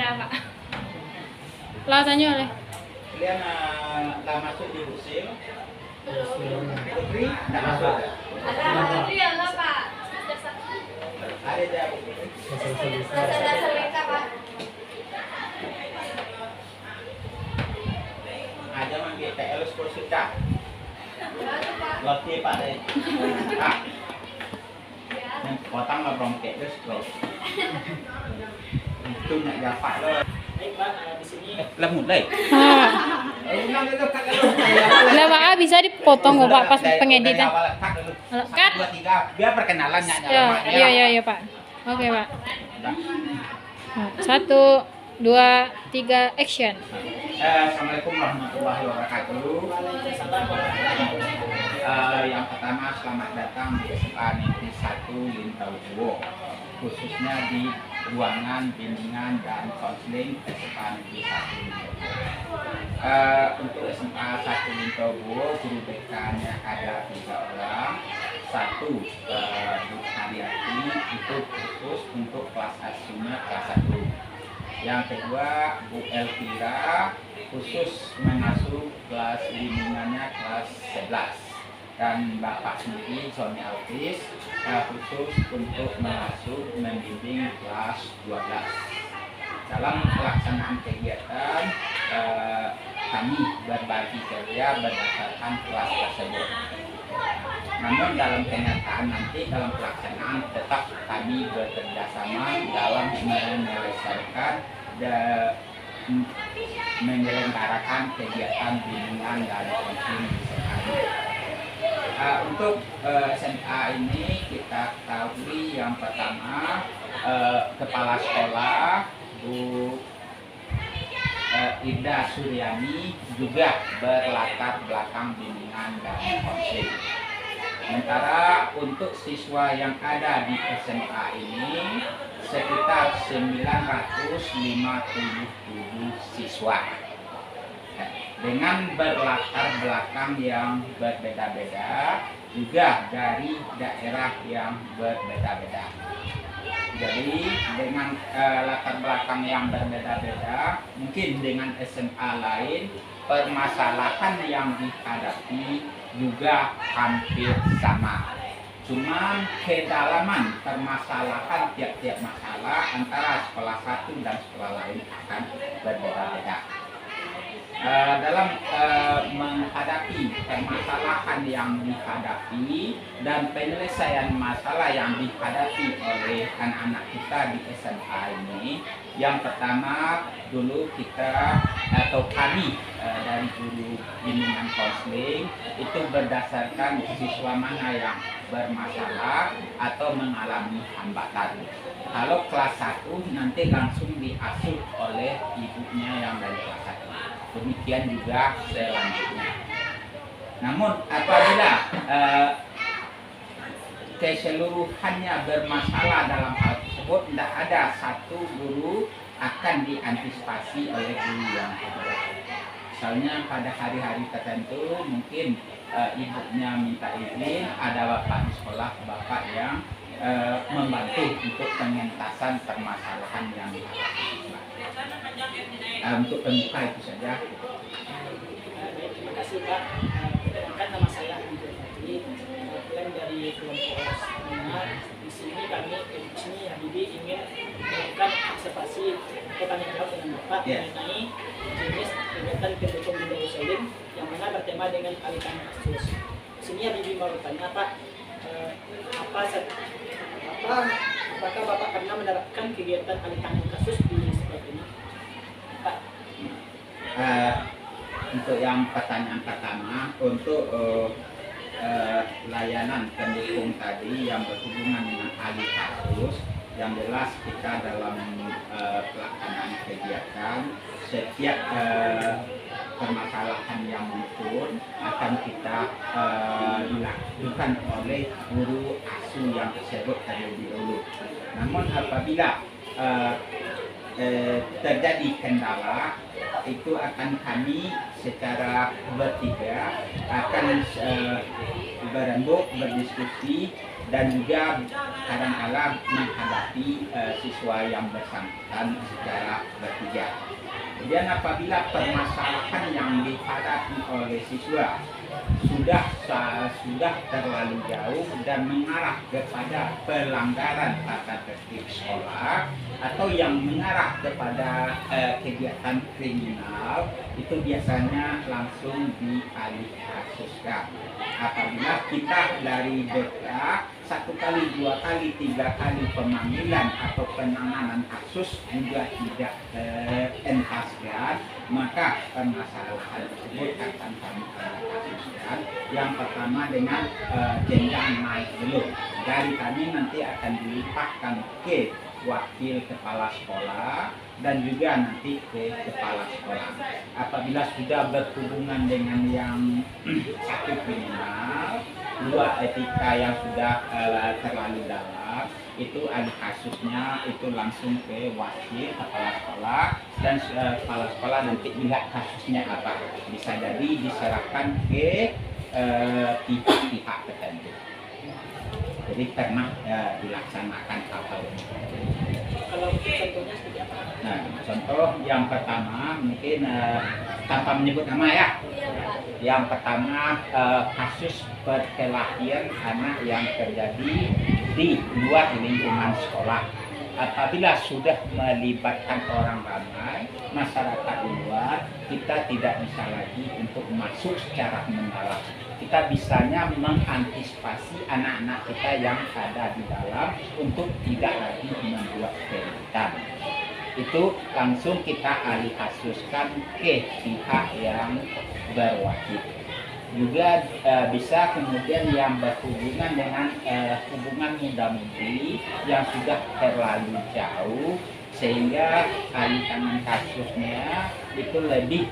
Ya Pak. Lah tanya oleh. Kalian lah masuk di Busil? Putri nggak masuk? Ada Putri ya enggak Pak? Ada dia Putri. Dasar mereka Pak. Ada manggil TL sekolah sudah. Loti Pak deh. Ah. Potong lah brongkek terus bro. Itu nak dapat loh. Baik Pak, di sini Lah mulai. Lah Pak bisa dipotong kok Pak pas pengeditan. Cut. 2 3 biar perkenalan Ya Pak. Oke Pak. 1, 2, 3 action. Assalamualaikum warahmatullahi wabarakatuh. Waalaikumsalam warahmatullahi wabarakatuh. Yang pertama selamat datang di SMA Negeri 1 Lintau Duo, khususnya di ruangan bimbingan dan konseling SMA Negeri 1 Lintau Duo. Untuk SMA 1 Lintau Duo, guru BK-nya ada 3 orang. Satu Bu Haryati, itu khusus untuk kelas asuhnya kelas 1. Yang kedua Bu Elvira, khusus mengasuh kelas bimbingannya kelas 11. Dan Bapak sendiri Sony Altis, khusus untuk mengasuh membimbing kelas 12. Dalam pelaksanaan kegiatan kami berbagi kerja berdasarkan kelas tersebut. Namun dalam kenyataan nanti dalam pelaksanaan tetap kami bekerja sama dalam menyelesaikan menyelenggarakan kegiatan bimbingan dan konseling di SMA. Untuk SMA ini kita ketahui yang pertama kepala sekolah Bu Ida Suryani juga berlatar belakang bimbingan dan konseling. Sementara untuk siswa yang ada di SMA ini sekitar 957 siswa dengan berlatar belakang yang berbeda-beda, juga dari daerah yang berbeda-beda. Jadi dengan latar belakang yang berbeda-beda, mungkin dengan SMA lain permasalahan yang dihadapi juga hampir sama. Cuman kedalaman permasalahan tiap-tiap masalah antara sekolah satu dan sekolah lain akan berbeda-beda. Dalam menghadapi permasalahan yang dihadapi dan penyelesaian masalah yang dihadapi oleh anak-anak kita di SMA ini, yang pertama dulu kita atau kami dari guru bimbingan konseling itu berdasarkan siswa mana yang bermasalah atau mengalami hambatan. Kalau kelas 1 nanti langsung diasuh oleh ibunya yang dari kelas 1. Demikian juga selanjutnya. Namun apabila keseluruhannya bermasalah dalam hal tersebut, tidak ada satu guru akan diantisipasi oleh guru yang kedua. Misalnya pada hari-hari tertentu mungkin ibunya minta izin, ada bapak di sekolah, bapak yang membantu untuk pengentasan permasalahan yang dihadapi. Untuk pembuka itu saja. Terima kasih Pak. Perkenalkan nama saya Andrew Fadli, perwakilan dari kelompok Sina. Di sini kami di sini Habibie ingin melakukan observasi tanya jawab dengan Bapak mengenai jenis kegiatan pendukung bimbingan konseling yang mana bertema dengan alitan kasus. Di sini Habibie mau bertanya Pak, apakah Bapak pernah menerapkan kegiatan alitan kasus di sekolah ini? Pak. Untuk yang pertanyaan pertama, untuk layanan pendukung tadi yang berhubungan dengan ahli kasus, yang jelas kita dalam pelaksanaan kegiatan setiap permasalahan yang muncul akan kita dilakukan oleh guru asuh yang tersebut terlebih dahulu. Namun apabila terjadi kendala, itu akan kami secara bertiga akan berembuk, berdiskusi, dan juga kadang-kala menghadapi siswa yang bersangkutan secara bertiga. Kemudian apabila permasalahan yang dihadapi oleh siswa sudah terlalu jauh dan mengarah kepada pelanggaran tata tertib sekolah atau yang mengarah kepada kegiatan kriminal, itu biasanya langsung dialih kasuskan. Apabila kita dari BK 1 kali, 2 kali, 3 kali pemanggilan atau penanganan kasus juga tidak entaskan, maka permasalahan tersebut akan kami kasuskan. Yang pertama dengan jenjang naik dulu. Dari kami nanti akan dilimpahkan ke wakil kepala sekolah dan juga nanti ke kepala sekolah. Apabila sudah berhubungan dengan yang satu kriminal, 2 etika yang sudah terlalu dalam, itu alih kasusnya itu langsung ke wakil kepala sekolah, dan kepala sekolah nanti lihat kasusnya apa, bisa jadi diserahkan ke pihak-pihak tertentu. Jadi pernah dilaksanakan apa ini. Kalau contohnya seperti apa? Nah, contoh yang pertama mungkin tanpa menyebut nama ya. Yang pertama kasus perkelahian anak yang terjadi di luar lingkungan sekolah. Apabila sudah melibatkan orang ramai, masyarakat di luar, kita tidak bisa lagi untuk masuk secara mendalam. Kita bisanya mengantisipasi anak-anak kita yang ada di dalam untuk tidak lagi membuat keributan. Itu langsung kita alih kasuskan ke pihak yang berwajib. Juga bisa kemudian yang berhubungan dengan hubungan muda-mudi yang sudah terlalu jauh, sehingga alih tangan kasusnya itu lebih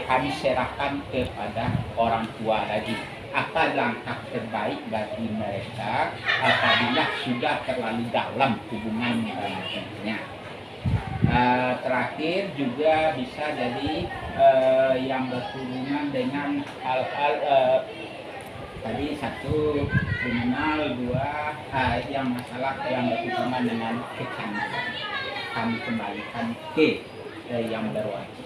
kami serahkan kepada orang tua lagi. Apa langkah terbaik bagi mereka apabila sudah terlalu dalam hubungan muda-mudinya. Terakhir juga bisa jadi yang berhubungan dengan hal-hal tadi 1 kriminal, 2 yang masalah yang berhubungan dengan kecemasan, kami kembalikan ke yang berwajib.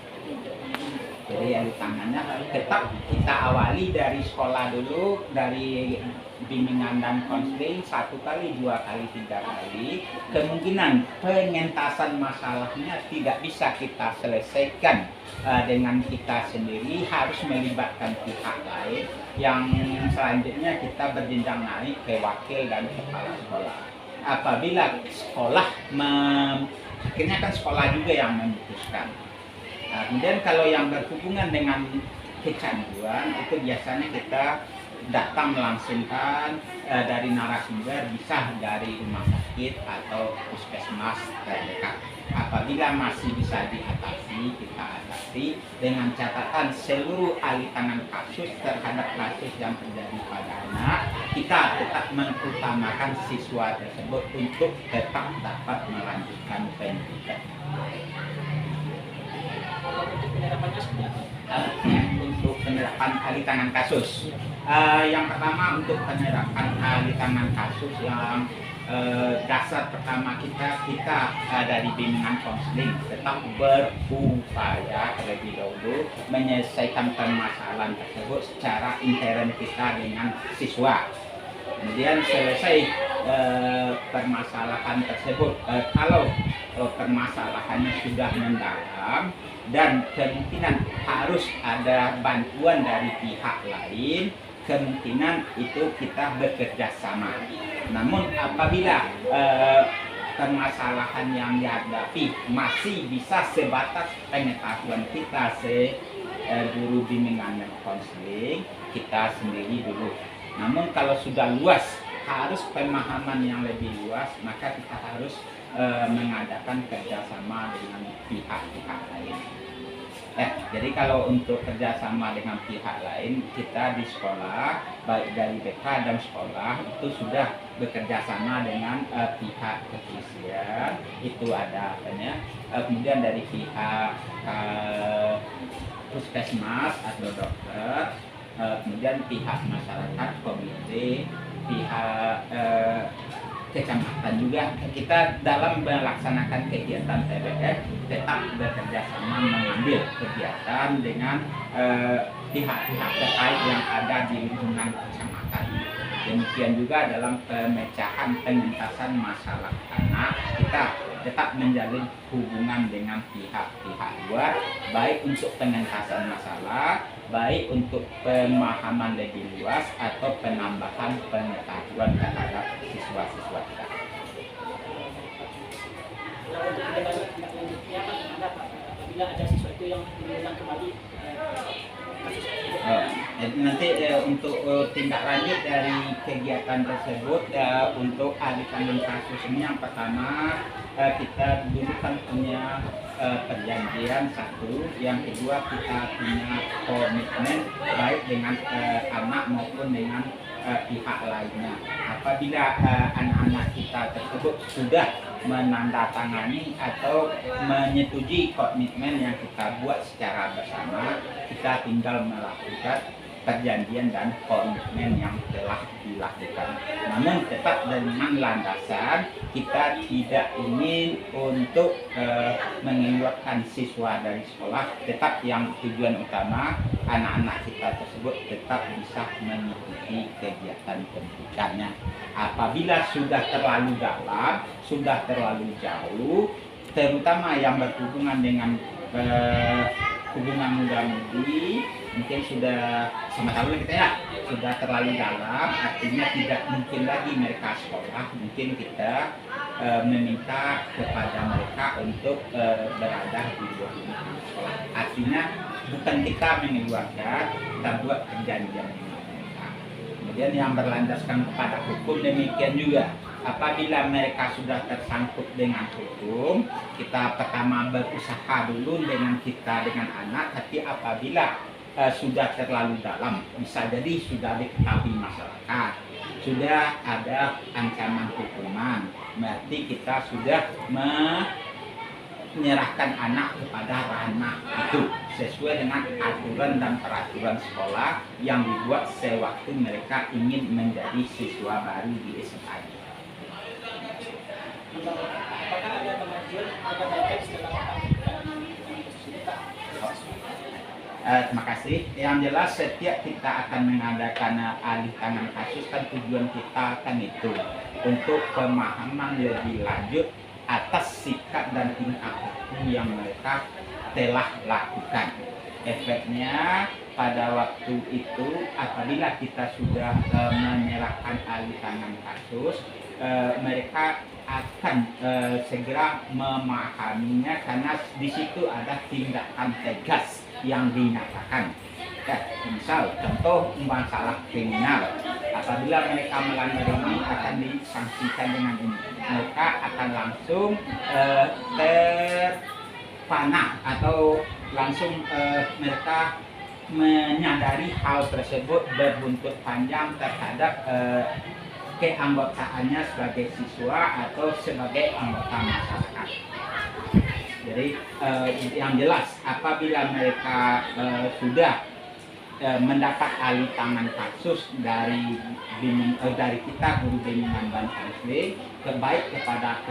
Jadi yang tangannya tetap kita awali dari sekolah dulu, dari bimbingan dan konseling 1 kali, 2 kali, 3 kali. Kemungkinan pengentasan masalahnya tidak bisa kita selesaikan dengan kita sendiri, harus melibatkan pihak lain. Yang selanjutnya kita berjenjang naik ke wakil dan kepala sekolah. Apabila sekolah akhirnya kan sekolah juga yang memutuskan. Kemudian kalau yang berhubungan dengan kecanduan, itu biasanya kita datang melangsungkan dari narasumber, bisa dari rumah sakit atau puskesmas terdekat. Apabila masih bisa diatasi, kita atasi dengan catatan seluruh alih tangan kasus terhadap kasus yang terjadi pada anak, kita tetap mengutamakan siswa tersebut untuk tetap dapat melanjutkan pendidikan. Untuk penerapannya seperti apa? Untuk penerapan alih tangan kasus, yang pertama untuk penerapan alih tangan kasus yang dasar pertama kita dari bimbingan konseling tetap berupaya terlebih dahulu menyelesaikan permasalahan tersebut secara intern kita dengan siswa. Kemudian selesai permasalahan tersebut, kalau permasalahannya sudah mendalam dan kemungkinan harus ada bantuan dari pihak lain, kemungkinan itu kita bekerja sama. Namun apabila permasalahan yang dihadapi masih bisa sebatas pengetahuan kita guru bimbingan dan konseling, kita sendiri dulu. Namun kalau sudah luas, harus pemahaman yang lebih luas, maka kita harus mengadakan kerjasama dengan pihak-pihak lain. Jadi kalau untuk kerjasama dengan pihak lain, kita di sekolah, baik dari BK dan sekolah, itu sudah bekerja sama dengan pihak kepolisian, itu ada apanya, kemudian dari pihak puskesmas atau dokter, kemudian pihak masyarakat, komite, pihak kecamatan juga. Kita dalam melaksanakan kegiatan TBF tetap bekerja sama mengambil kegiatan dengan pihak-pihak terkait yang ada di lingkungan kecamatan. Demikian juga dalam pemecahan pengentasan masalah anak, kita tetap menjalin hubungan dengan pihak-pihak luar, baik untuk pengentasan masalah, baik untuk pemahaman lebih luas atau penambahan pengetahuan terhadap siswa-siswa kita. Kalau untuk tindak lanjutnya kan ada Pak, apabila ada siswa itu yang diulang kembali kasus Nanti untuk tindak lanjut dari kegiatan tersebut, untuk ahli tanggung kasus ini yang pertama kita dulu kan punya perjanjian satu, yang kedua kita punya komitmen baik dengan anak maupun dengan pihak lainnya. Apabila anak-anak kita tersebut sudah menandatangani atau menyetujui komitmen yang kita buat secara bersama, kita tinggal melakukan perjanjian dan komitmen yang telah dilakukan. Namun tetap dengan landasan kita tidak ingin untuk mengeluarkan siswa dari sekolah, tetap yang tujuan utama anak-anak kita tersebut tetap bisa mengikuti kegiatan pendidikannya. Apabila sudah terlalu dalam, sudah terlalu jauh, terutama yang berhubungan dengan hubungan muda-mudi, mungkin sudah sama tahun kita ya, sudah terlalu dalam, artinya tidak mungkin lagi mereka sekolah, mungkin kita meminta kepada mereka untuk berada di luar sekolah. Artinya bukan kita mengeluarkan, kita buat perjanjian dengan mereka. Kemudian yang berlandaskan kepada hukum demikian juga. Apabila mereka sudah tersangkut dengan hukum, kita pertama berusaha dulu dengan kita dengan anak, tapi apabila sudah terlalu dalam, bisa jadi sudah diketahui masyarakat, sudah ada ancaman hukuman, berarti kita sudah menyerahkan anak kepada ranah itu sesuai dengan aturan dan peraturan sekolah yang dibuat sewaktu mereka ingin menjadi siswa baru di SMA. Apakah ada kemajuan atau perbaikan setelah Terima kasih. Yang jelas setiap kita akan mengadakan alih tangan kasus kan tujuan kita kan itu untuk pemahaman lebih lanjut atas sikap dan tingkah hukum yang mereka telah lakukan. Efeknya pada waktu itu apabila kita sudah menyerahkan alih tangan kasus, mereka akan segera memahaminya karena di situ ada tindakan tegas yang dinyatakan. Misal contoh masalah kriminal, apabila mereka melanggar ini akan disangsikan dengan ini, mereka akan langsung terpana atau langsung mereka menyadari hal tersebut berbuntut panjang terhadap keanggotaannya sebagai siswa atau sebagai anggota masyarakat. Jadi yang jelas apabila mereka sudah mendapat alih tangan kasus dari kita guru bimbingan dan konseling, baik kepada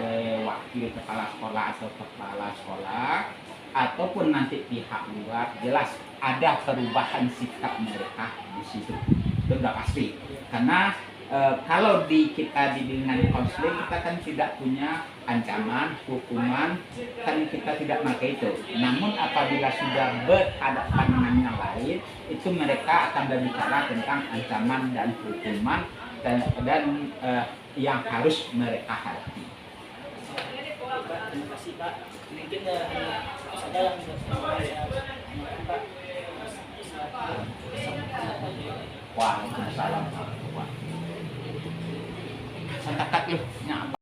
wakil kepala sekolah atau kepala sekolah ataupun nanti pihak luar, jelas ada perubahan sikap mereka di situ. Itu sudah pasti. Karena kalau kita di bimbingan konseling kita kan tidak punya ancaman, hukuman, kan kita tidak pakai itu. Namun apabila sudah berhadapan dengan yang lain, itu mereka akan berbicara tentang ancaman dan hukuman dan yang harus mereka hadapi. Terima kasih Pak. Mungkin saja yang Pak. Waalaikumsalam. Santakat lu,